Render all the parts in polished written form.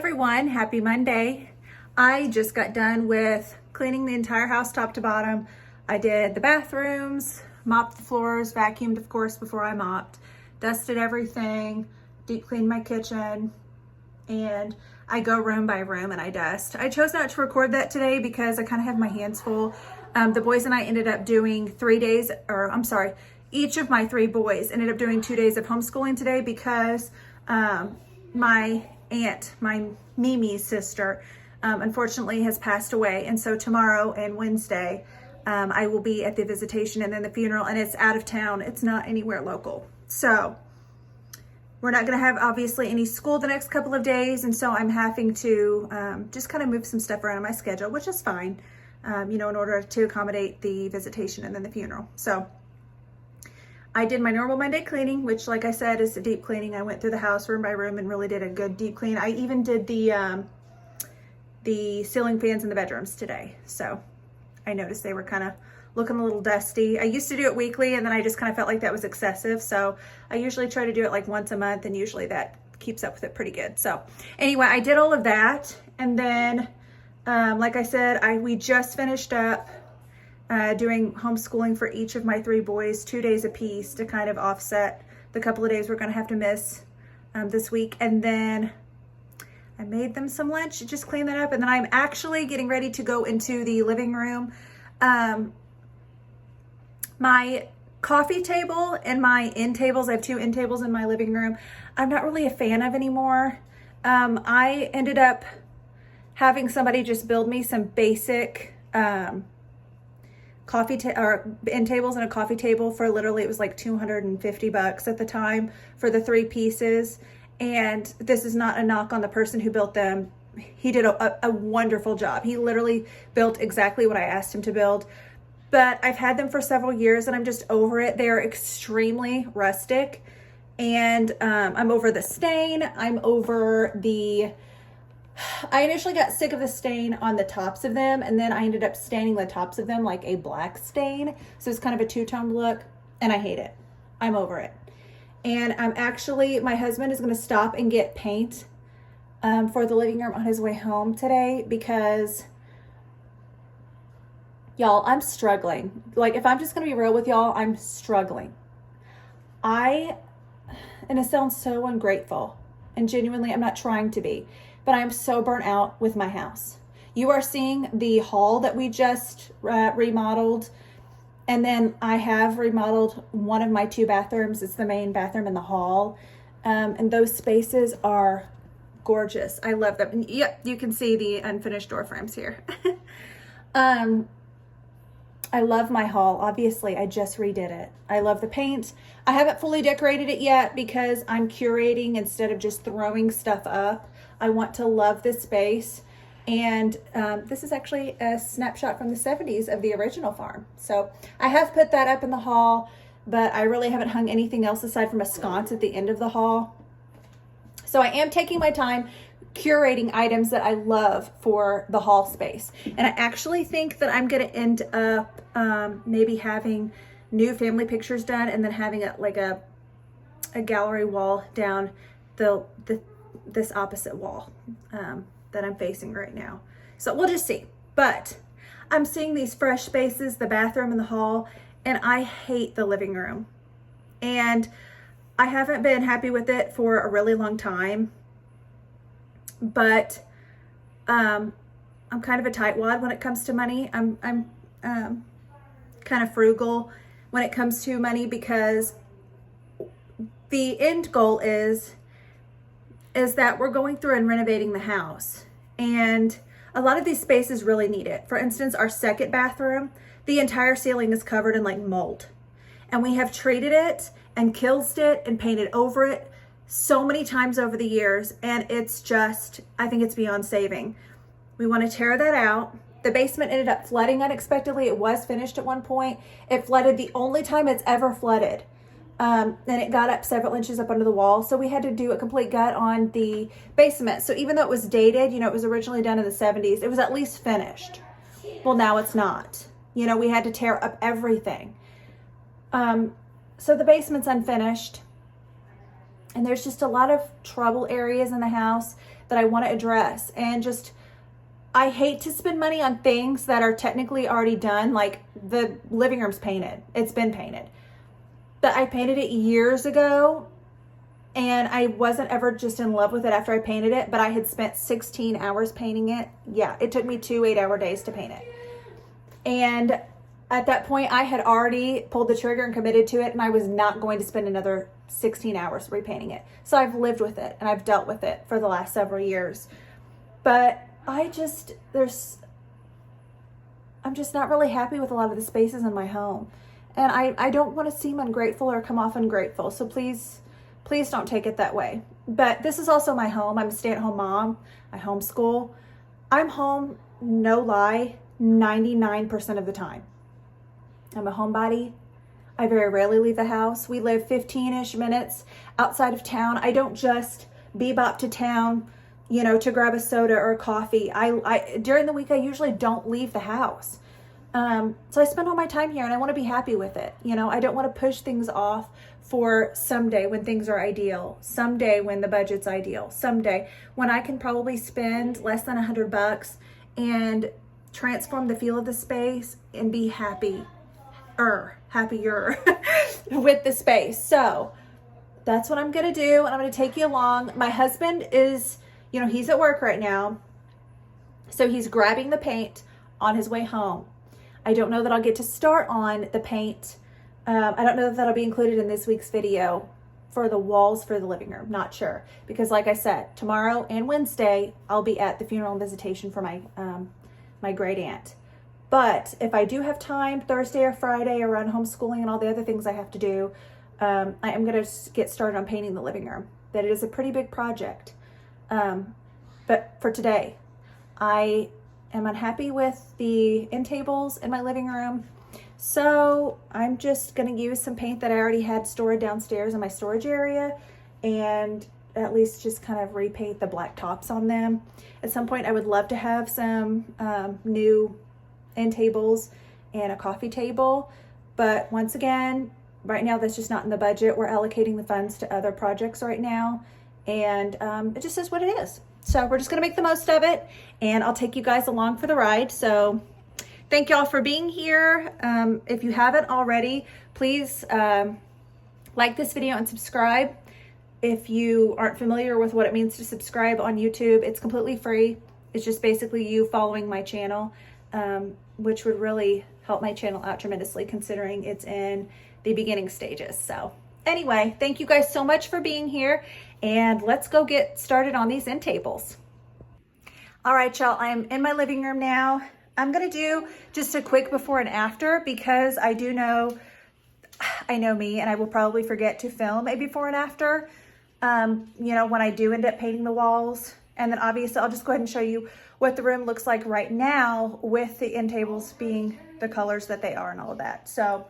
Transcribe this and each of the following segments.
everyone, happy Monday. I just got done with cleaning the entire house top to bottom. I did the bathrooms, mopped the floors, vacuumed of course before I mopped, dusted everything, deep cleaned my kitchen, and I go room by room and I dust. I chose not to record that today because I kind of have my hands full. The boys and I ended up doing each of my three boys ended up doing 2 days of homeschooling today because my aunt, my Mimi's sister, unfortunately has passed away. And so tomorrow and Wednesday, I will be at the visitation and then the funeral, and it's out of town. It's not anywhere local. So we're not going to have obviously any school the next couple of days. And so I'm having to just kind of move some stuff around in my schedule, which is fine, in order to accommodate the visitation and then the funeral. So I did my normal Monday cleaning, which like I said, is a deep cleaning. I went through the house room by room and really did a good deep clean. I even did the ceiling fans in the bedrooms today. So I noticed they were kind of looking a little dusty. I used to do it weekly and then I just kind of felt like that was excessive. So I usually try to do it like once a month, and usually that keeps up with it pretty good. So anyway, I did all of that. And then, like I said, we just finished up doing homeschooling for each of my three boys, 2 days apiece, to kind of offset the couple of days we're going to have to miss this week. And then I made them some lunch, just clean that up. And then I'm actually getting ready to go into the living room. My coffee table and my end tables, I have two end tables in my living room, I'm not really a fan of anymore. I ended up having somebody just build me some basic end tables and a coffee table for literally, it was like $250 at the time for the three pieces. And this is not a knock on the person who built them. He did a wonderful job. He literally built exactly what I asked him to build. But I've had them for several years and I'm just over it. They're extremely rustic. And I'm over the stain. I initially got sick of the stain on the tops of them, and then I ended up staining the tops of them like a black stain. So it's kind of a two-tone look, and I hate it. I'm over it. And my husband is going to stop and get paint for the living room on his way home today because, y'all, I'm struggling. Like, if I'm just going to be real with y'all, I'm struggling. And it sounds so ungrateful, and genuinely, I'm not trying to be. But I'm so burnt out with my house. You are seeing the hall that we just remodeled. And then I have remodeled one of my two bathrooms. It's the main bathroom in the hall. And those spaces are gorgeous. I love them. And yep, you can see the unfinished door frames here. I love my hall. Obviously, I just redid it. I love the paint. I haven't fully decorated it yet because I'm curating instead of just throwing stuff up. I want to love this space. And this is actually a snapshot from the 70s of the original farm. So I have put that up in the hall, but I really haven't hung anything else aside from a sconce at the end of the hall. So I am taking my time curating items that I love for the hall space. And I actually think that I'm going to end up maybe having new family pictures done and then having a gallery wall down this opposite wall that I'm facing right now. So we'll just see. But I'm seeing these fresh spaces, the bathroom and the hall, and I hate the living room. And I haven't been happy with it for a really long time. But I'm kind of a tightwad when it comes to money. I'm kind of frugal when it comes to money because the end goal is that we're going through and renovating the house. And a lot of these spaces really need it. For instance, our second bathroom, the entire ceiling is covered in like mold. And we have treated it and kilted it and painted over it so many times over the years. And it's just, I think it's beyond saving. We want to tear that out. The basement ended up flooding unexpectedly. It was finished at one point. It flooded the only time it's ever flooded. And it got up several inches up under the wall. So we had to do a complete gut on the basement. So even though it was dated, it was originally done in the 70s, it was at least finished. Well, now it's not. We had to tear up everything. So the basement's unfinished. And there's just a lot of trouble areas in the house that I want to address. And just, I hate to spend money on things that are technically already done. Like the living room's painted. It's been painted. But I painted it years ago, and I wasn't ever just in love with it after I painted it, but I had spent 16 hours painting it. Yeah, it took me 2 8-hour days to paint it. And at that point, I had already pulled the trigger and committed to it, and I was not going to spend another 16 hours repainting it. So I've lived with it, and I've dealt with it for the last several years. But I'm just not really happy with a lot of the spaces in my home. And I don't want to seem ungrateful or come off ungrateful. So please don't take it that way. But this is also my home. I'm a stay-at-home mom. I homeschool. I'm home, no lie, 99% of the time. I'm a homebody. I very rarely leave the house. We live 15-ish minutes outside of town. I don't just bebop to town, to grab a soda or a coffee. I during the week, I usually don't leave the house. So I spend all my time here, and I want to be happy with it. I don't want to push things off for someday when things are ideal, someday when the budget's ideal, someday when I can probably spend less than $100 and transform the feel of the space and be happier with the space. So that's what I'm going to do. And I'm going to take you along. My husband is, he's at work right now. So he's grabbing the paint on his way home. I don't know that I'll get to start on the paint. I don't know if that'll be included in this week's video for the walls for the living room. Not sure. Because like I said, tomorrow and Wednesday, I'll be at the funeral and visitation for my great aunt. But if I do have time Thursday or Friday around homeschooling and all the other things I have to do, I am going to get started on painting the living room. That it is a pretty big project. But for today, I am unhappy with the end tables in my living room. So I'm just going to use some paint that I already had stored downstairs in my storage area and at least just kind of repaint the black tops on them. At some point, I would love to have some new end tables and a coffee table. But once again, right now, that's just not in the budget. We're allocating the funds to other projects right now. And it just is what it is. So we're just going to make the most of it. And I'll take you guys along for the ride. So thank y'all for being here. If you haven't already, please like this video and subscribe. If you aren't familiar with what it means to subscribe on YouTube, it's completely free. It's just basically you following my channel, which would really help my channel out tremendously considering it's in the beginning stages. So anyway, thank you guys so much for being here, and let's go get started on these end tables. All right, y'all, I'm in my living room now. I'm gonna do just a quick before and after because I know me, and I will probably forget to film a before and after, when I do end up painting the walls. And then obviously I'll just go ahead and show you what the room looks like right now with the end tables being the colors that they are and all of that. So,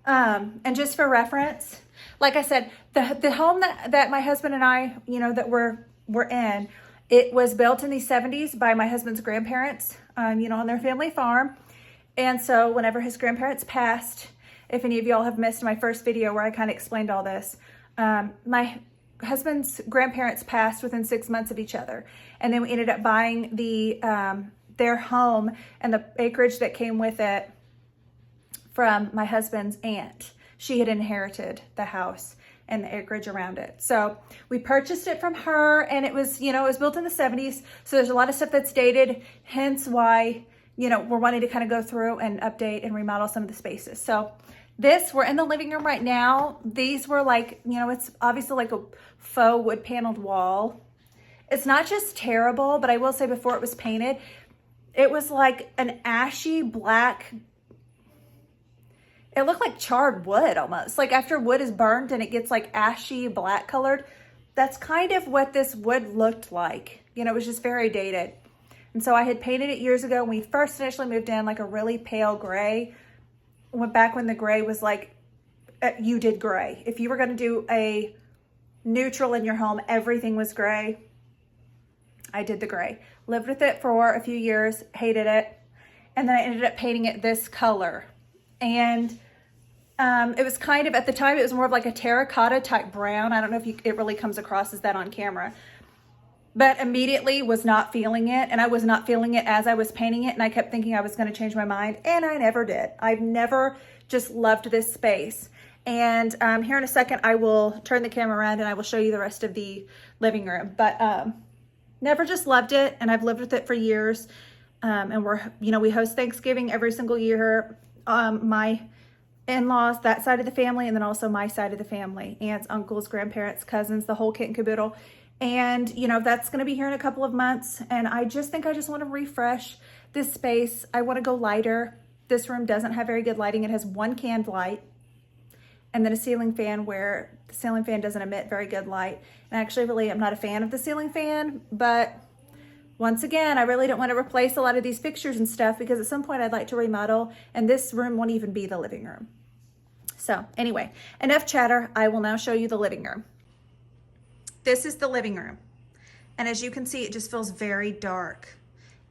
and just for reference, like I said, the home that my husband and I, that we're in, it was built in the 70s by my husband's grandparents, on their family farm. And so whenever his grandparents passed, if any of y'all have missed my first video where I kind of explained all this, my husband's grandparents passed within 6 months of each other. And then we ended up buying their home and the acreage that came with it from my husband's aunt. She had inherited the house and the acreage around it. So we purchased it from her, and it was, it was built in the 70s. So there's a lot of stuff that's dated, hence why, we're wanting to kind of go through and update and remodel some of the spaces. So we're in the living room right now. These were like, it's obviously like a faux wood paneled wall. It's not just terrible, but I will say before it was painted, it was like an ashy black. It looked like charred wood almost. Like after wood is burned and it gets like ashy black colored. That's kind of what this wood looked like. It was just very dated. And so I had painted it years ago when we first initially moved in, like a really pale gray. Back when the gray was like, you did gray. If you were going to do a neutral in your home, everything was gray. I did the gray. Lived with it for a few years, hated it. And then I ended up painting it this color. And It was kind of, at the time, it was more of like a terracotta type brown. I don't know if it really comes across as that on camera. But immediately was not feeling it, and I was not feeling it as I was painting it, and I kept thinking I was going to change my mind, and I never did. I've never just loved this space. And here in a second, I will turn the camera around and I will show you the rest of the living room. But never just loved it, and I've lived with it for years. And we host Thanksgiving every single year. My in-laws, that side of the family, and then also my side of the family, aunts, uncles, grandparents, cousins, the whole kit and caboodle. And that's going to be here in a couple of months, and I just think I just want to refresh this space. I want to go lighter. This room doesn't have very good lighting. It has one canned light and then a ceiling fan where the ceiling fan doesn't emit very good light. And actually, really, I'm not a fan of the ceiling fan, but once again, I really don't want to replace a lot of these fixtures and stuff, because at some point I'd like to remodel, and this room won't even be the living room. So anyway, enough chatter. I will now show you the living room. This is the living room. And as you can see, it just feels very dark.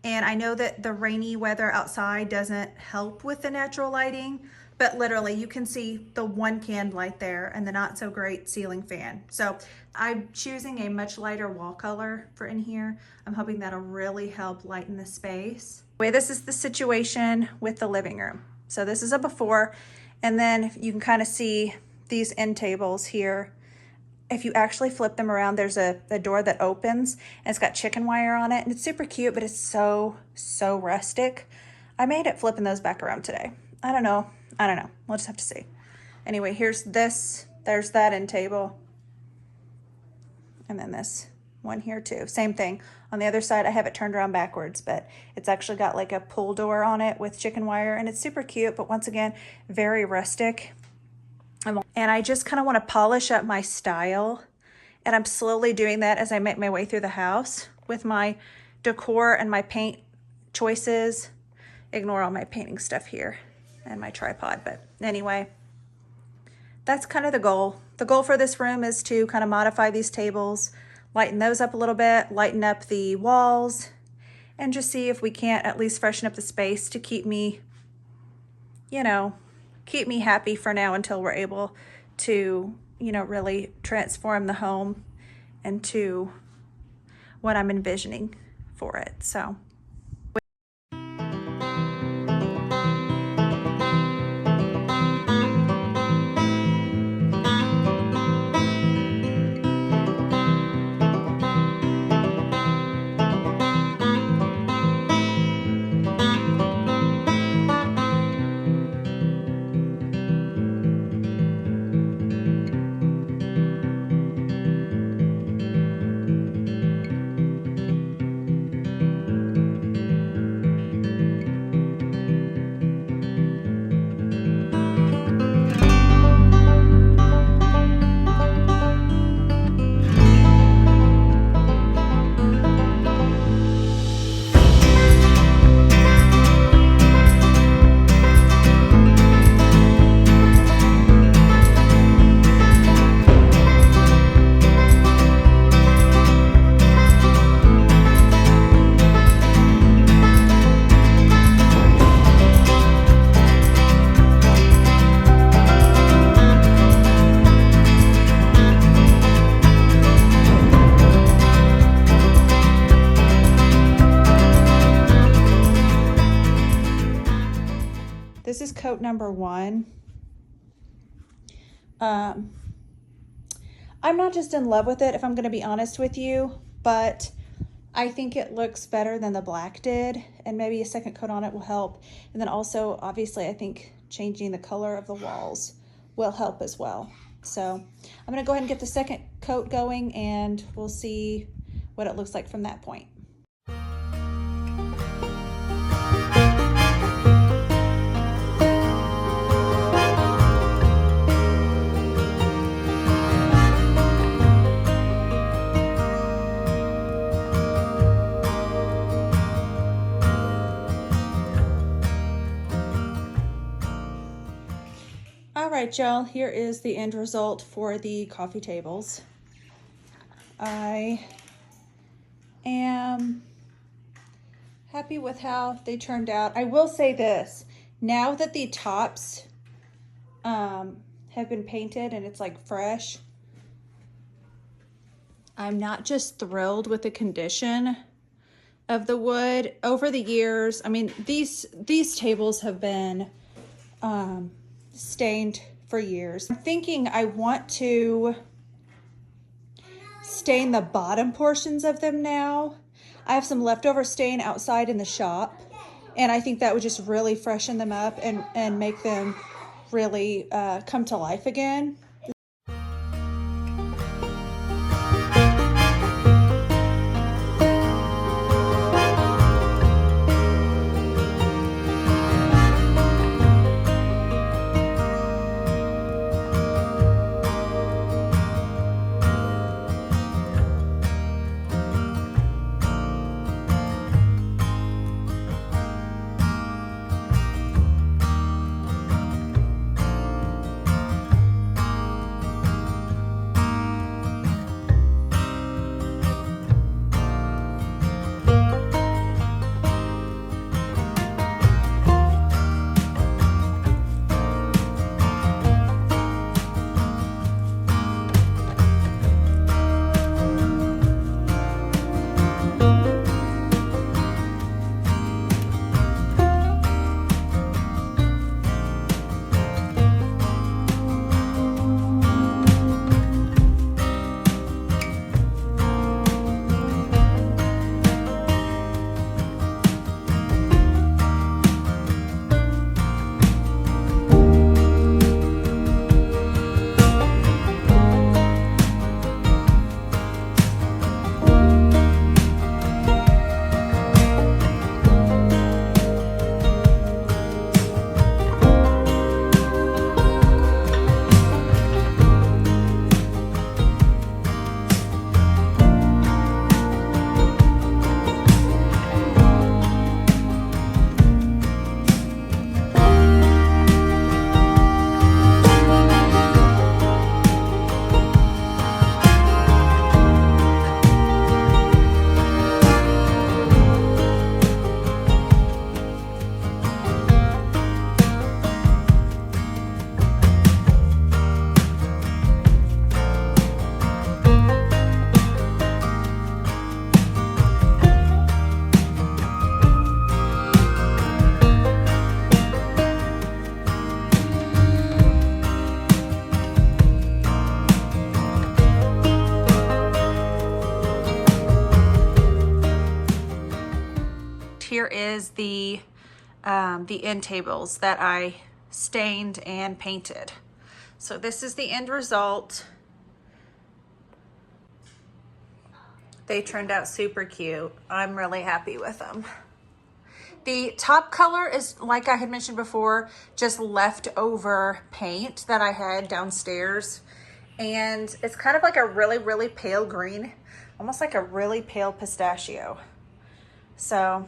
And I know that the rainy weather outside doesn't help with the natural lighting, but literally you can see the one canned light there and the not so great ceiling fan. So I'm choosing a much lighter wall color for in here. I'm hoping that'll really help lighten the space. Anyway, this is the situation with the living room. So this is a before, and then you can kind of see these end tables here. If you actually flip them around, there's a door that opens, and it's got chicken wire on it, and it's super cute, but it's so rustic. I made it flipping those back around today. I don't know. We'll just have to see. Anyway, here's this. There's that end table. And then this one here too. Same thing. On the other side, I have it turned around backwards, but it's actually got like a pull door on it with chicken wire, and it's super cute, but once again, very rustic. And I just kind of want to polish up my style, and I'm slowly doing that as I make my way through the house with my decor and my paint choices. Ignore all my painting stuff here and my tripod, but anyway, that's kind of the goal. The goal for this room is to kind of modify these tables, lighten those up a little bit, lighten up the walls, and just see if we can't at least freshen up the space to keep me, keep me happy for now until we're able to, really transform the home into what I'm envisioning for it. So. This is coat number 1. I'm not just in love with it, if I'm going to be honest with you, but I think it looks better than the black did, and maybe a second coat on it will help. And then also, obviously, I think changing the color of the walls will help as well. So I'm going to go ahead and get the second coat going, and we'll see what it looks like from that point. All right, y'all, here is the end result for the coffee tables. I am happy with how they turned out. I will say this, now that the tops have been painted and it's like fresh. I'm not just thrilled with the condition of the wood over the years. I mean, these tables have been stained for years. I'm thinking I want to stain the bottom portions of them now. I have some leftover stain outside in the shop, and I think that would just really freshen them up and make them really come to life again. Here is the end tables that I stained and painted. So this is the end result. They turned out super cute. I'm really happy with them. The top color is, like I had mentioned before, just leftover paint that I had downstairs. And it's kind of like a really, really pale green, almost like a really pale pistachio. So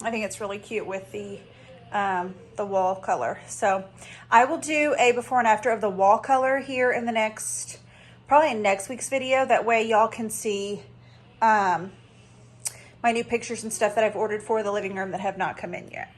I think it's really cute with the wall color. So I will do a before and after of the wall color here in the probably in next week's video. That way y'all can see my new pictures and stuff that I've ordered for the living room that have not come in yet.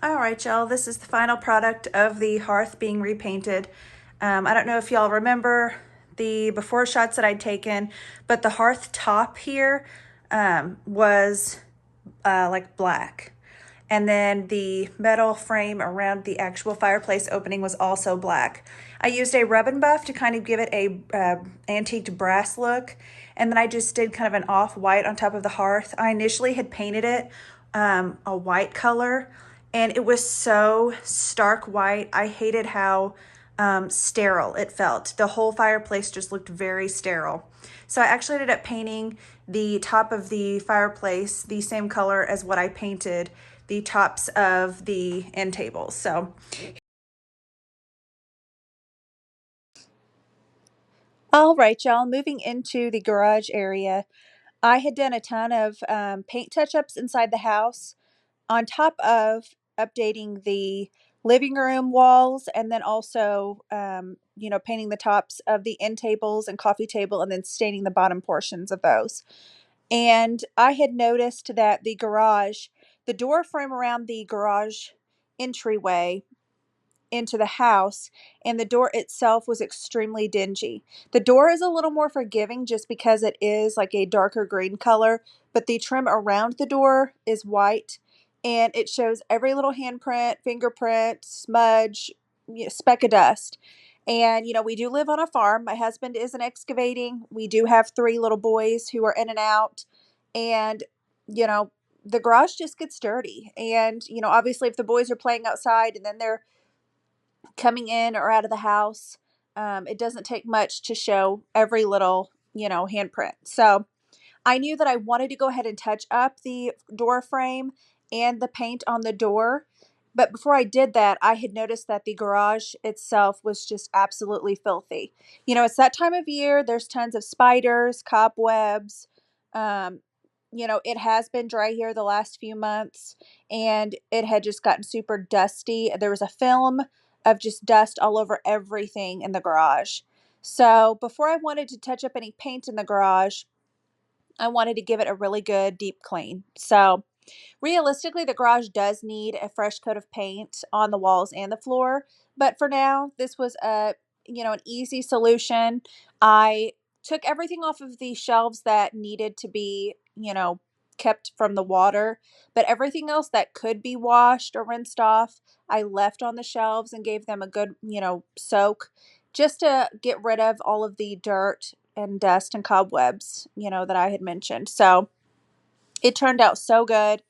All right, y'all, this is the final product of the hearth being repainted. I don't know if y'all remember the before shots that I'd taken, but the hearth top here was like black. And then the metal frame around the actual fireplace opening was also black. I used a rub and buff to kind of give it a antiqued brass look. And then I just did kind of an off-white on top of the hearth. I initially had painted it a white color, and it was so stark white. I hated how sterile it felt. The whole fireplace just looked very sterile. So I actually ended up painting the top of the fireplace the same color as what I painted the tops of the end tables. So all right, y'all, moving into the garage area, I had done a ton of paint touch-ups inside the house on top of updating the living room walls, and then also painting the tops of the end tables and coffee table, and then staining the bottom portions of those. And I had noticed that the door frame around the garage entryway into the house, and the door itself was extremely dingy. The door is a little more forgiving just because it is like a darker green color, but the trim around the door is white, and it shows every little handprint, fingerprint, smudge, speck of dust. And we do live on a farm. My husband isn't excavating. We do have 3 little boys who are in and out, and the garage just gets dirty. And obviously, if the boys are playing outside and then they're coming in or out of the house, it doesn't take much to show every little, handprint. So I knew that I wanted to go ahead and touch up the door frame and the paint on the door. But before I did that, I had noticed that the garage itself was just absolutely filthy. It's that time of year. There's tons of spiders, cobwebs. It has been dry here the last few months, and it had just gotten super dusty. There was a film of just dust all over everything in the garage. So before I wanted to touch up any paint in the garage, I wanted to give it a really good deep clean. So realistically, the garage does need a fresh coat of paint on the walls and the floor, but for now, this was an easy solution. I took everything off of the shelves that needed to be, kept from the water, but everything else that could be washed or rinsed off, I left on the shelves and gave them a good, soak, just to get rid of all of the dirt and dust and cobwebs, that I had mentioned. So it turned out so good.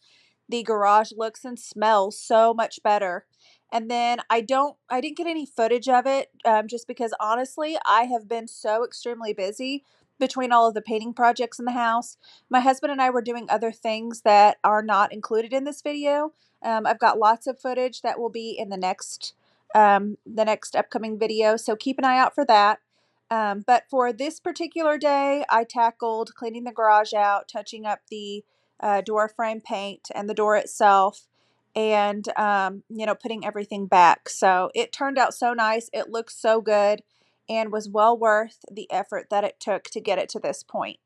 The garage looks and smells so much better. And then I didn't get any footage of it, just because honestly, I have been so extremely busy between all of the painting projects in the house. My husband and I were doing other things that are not included in this video. I've got lots of footage that will be in the next upcoming video, so keep an eye out for that. But for this particular day, I tackled cleaning the garage out, touching up the door frame paint and the door itself, and putting everything back. So it turned out so nice. It looks so good, and was well worth the effort that it took to get it to this point.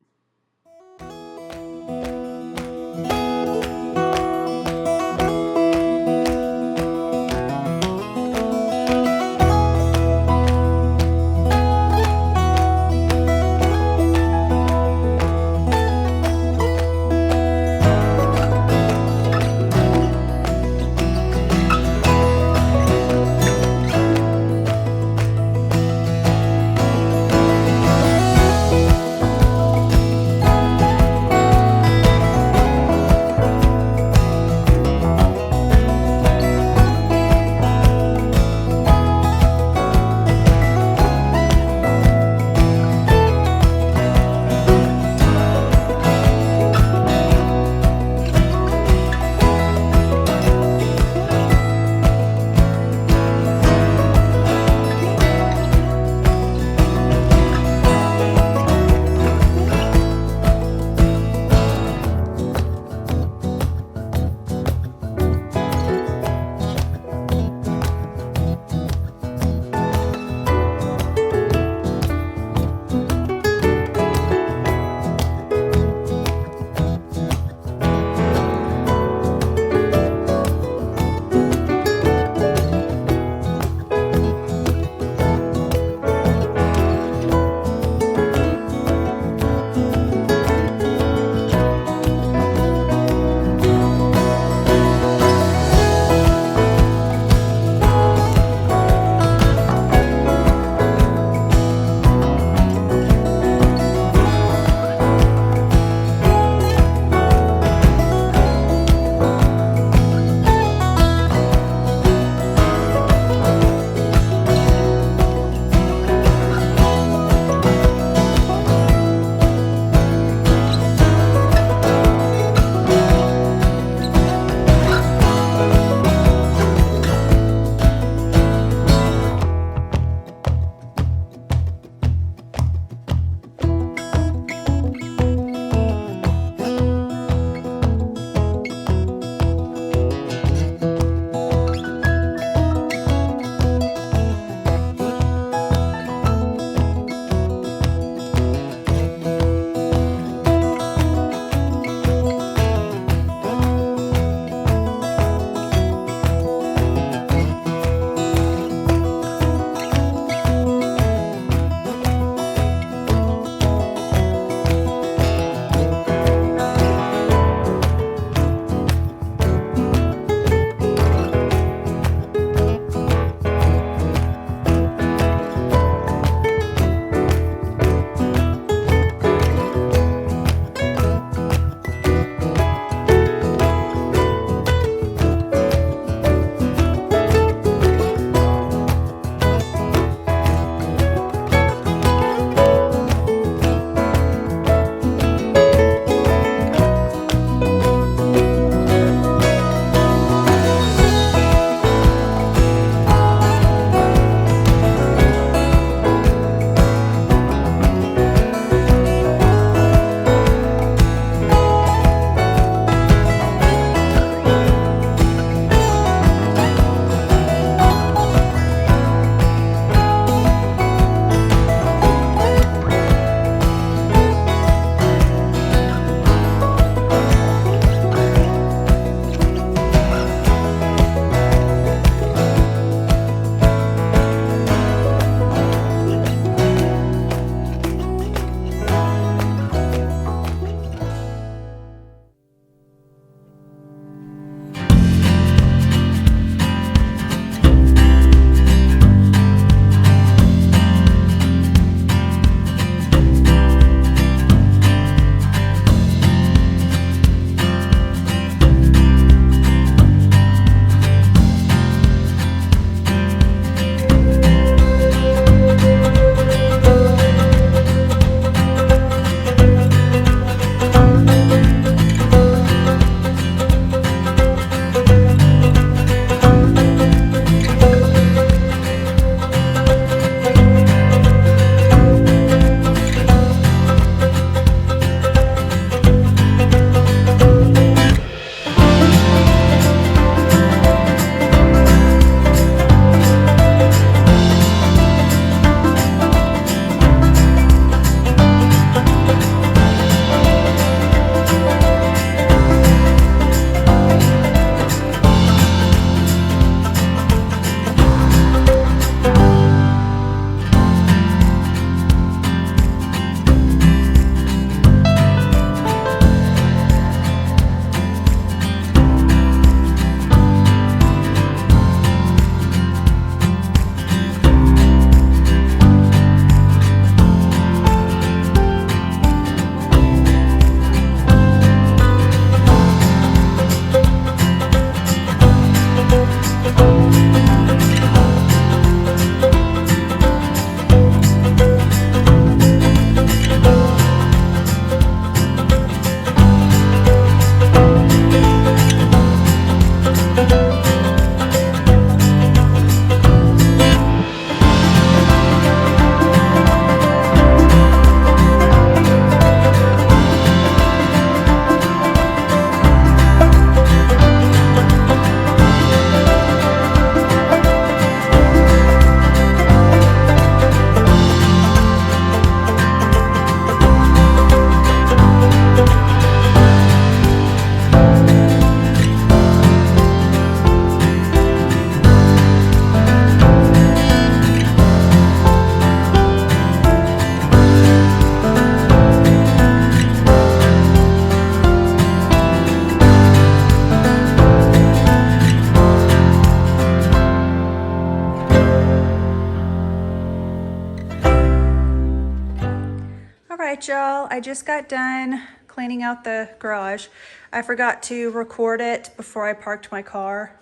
right, y'all, I just got done cleaning out the garage. I forgot to record it before I parked my car,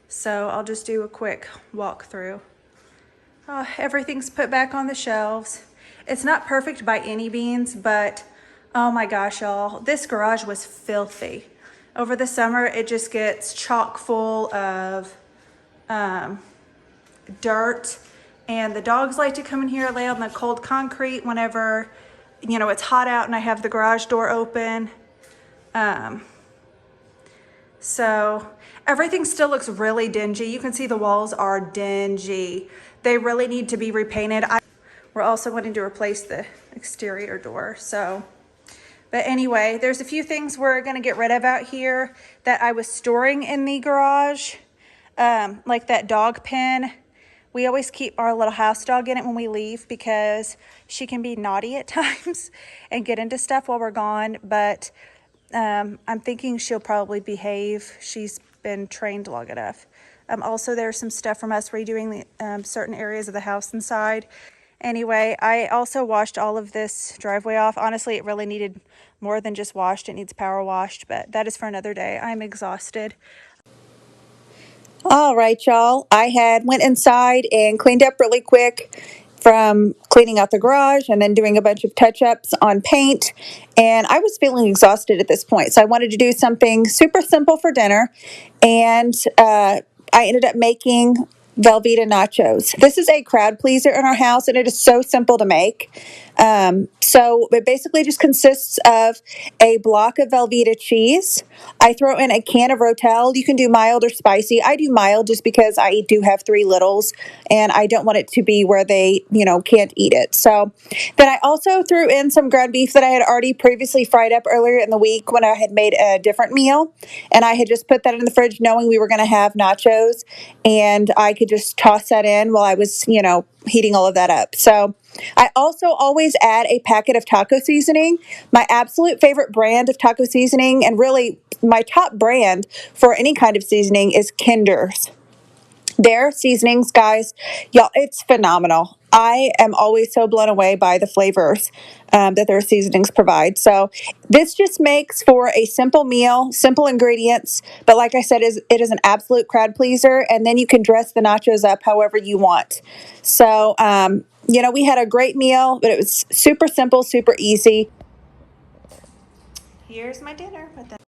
so I'll just do a quick walkthrough. Everything's put back on the shelves. It's not perfect by any means, but oh my gosh, y'all, this garage was filthy. Over the summer, it just gets chock full of dirt, and the dogs like to come in here, lay on the cold concrete whenever, you know, it's hot out and I have the garage door open. So everything still looks really dingy. You can see the walls are dingy. They really need to be repainted. We're also wanting to replace the exterior door. But anyway, there's a few things we're gonna get rid of out here that I was storing in the garage, like that dog pen. We always keep our little house dog in it when we leave because she can be naughty at times and get into stuff while we're gone, but I'm thinking she'll probably behave. She's been trained long enough. Also, there's some stuff from us redoing the certain areas of the house inside. Anyway, I also washed all of this driveway off. Honestly, it really needed more than just washed. It needs power washed, but that is for another day. I'm exhausted. All right, y'all. I went inside and cleaned up really quick from cleaning out the garage and then doing a bunch of touch-ups on paint. And I was feeling exhausted at this point, so I wanted to do something super simple for dinner. And I ended up making Velveeta nachos. This is a crowd pleaser in our house, and it is so simple to make. So it basically just consists of a block of Velveeta cheese. I throw in a can of Rotel. You can do mild or spicy. I do mild just because I do have 3 littles, and I don't want it to be where they, can't eat it. So then I also threw in some ground beef that I had already previously fried up earlier in the week when I had made a different meal, and I had just put that in the fridge knowing we were going to have nachos, and I could just toss that in while I was, heating all of that up. So I also always add a packet of taco seasoning. My absolute favorite brand of taco seasoning, and really my top brand for any kind of seasoning, is Kinder's. Their seasonings, guys, y'all, it's phenomenal. I am always so blown away by the flavors that their seasonings provide. So this just makes for a simple meal, simple ingredients, but like I said, it is an absolute crowd pleaser, and then you can dress the nachos up however you want. So, we had a great meal, but it was super simple, super easy. Here's my dinner with them.